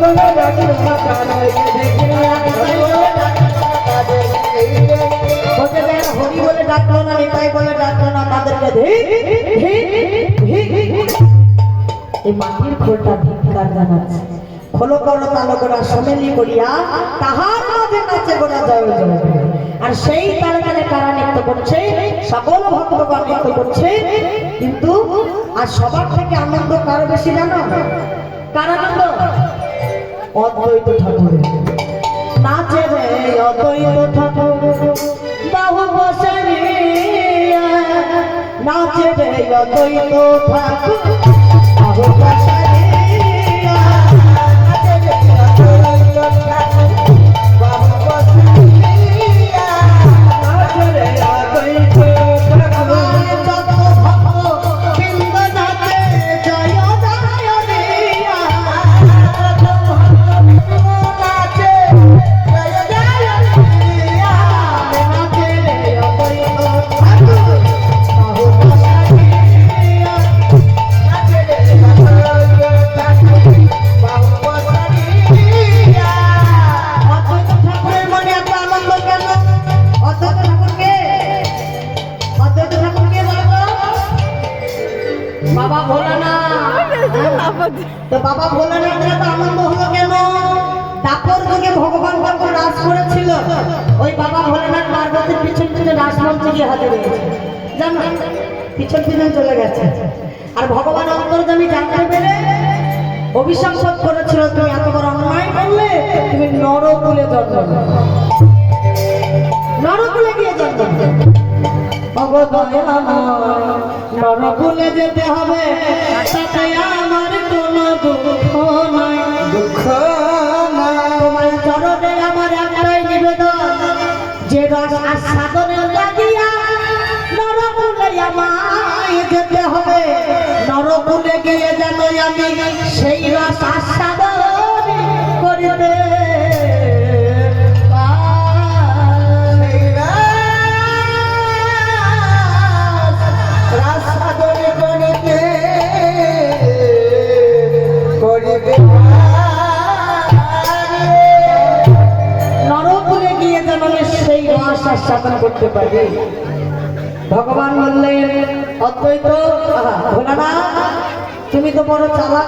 বলে ডাকলো না তাদেরকে দেখে হরি বলে ডাকলো না নিতাই বলে ডাকলো না তাদেরকে এই মাটির খোলটা ধিক্কার জানাচ্ছে খোলো করো তালো করা সোমেলি করিয়া তাহার মাঝে নাচে গোড়া জয় জয় আর সেই তালে তালে কারা নৃত্য করছে সকল ভক্তগণ নৃত্য করছে কিন্তু আর সবার থেকে আনন্দ কারো বেশি জানো কার আনন্দ অদ্বৈত ঠাকুর নাচে রে অদ্বৈত ঠাকুর বাহু বসাইয়া নাচে রে অদ্বৈত ঠাকুর বাহু বসাইয়া নাচে রে অদ্বৈত ঠাকুর বাহু বসাইয়া নাচে রে অদ্বৈত ঠাকুর যত ভক্ত বৃন্দ নাচে জয় জয় দিয়া নাচে জয় জয় দিয়া নাচে রে অদ্বৈত ঠাকুর বাহু বসাইয়া নাচে রে অদ্বৈত ঠাকুর বাহু বসাইয়া অদ্বৈত ঠাকুরের মনে এত আনন্দ কেন অদ্বৈত ঠাকুরকে অদ্বৈত ঠাকুরকে বলবো বাবা ভোলানাথ তো বাবা ভোলানাথের এত আনন্দ হলো কেন তারপর যুগে ভগবান যখন রাজ করেছিল ওই বাবা ভোলানাথ পার্বতীর পিছন পিছনে রাসমঞ্চে গিয়ে হাজির হয়েছে জানো পিছন পিছন চলে গেছে আর ভগবান অন্তর্যামী জানতে পেরে অভিশাপ করেছিল তুমি এত বড় অন্যায় করলে তুমি নরকুলে জন্ম নেবে নরকুলে গিয়ে জন্ম নেবে নরকুলে যেতে হবে তাতে আমার কোনো দুঃখ নাই দুঃখ তোমার চরণে আমার একটাই নিবেদন যে রস আস্বাদনের লাগিয়া নরকুলে আমায় যেতে হবে নরকুলে গিয়ে যেন আমি সেই রস আস্বাদন করিতে নরকুলে গিয়ে যেন আমি সেই রস আস্বাদন করতে পারি ভগবান বললেন অদ্বৈত ভোলানাথ তুমি তো বড় চালাক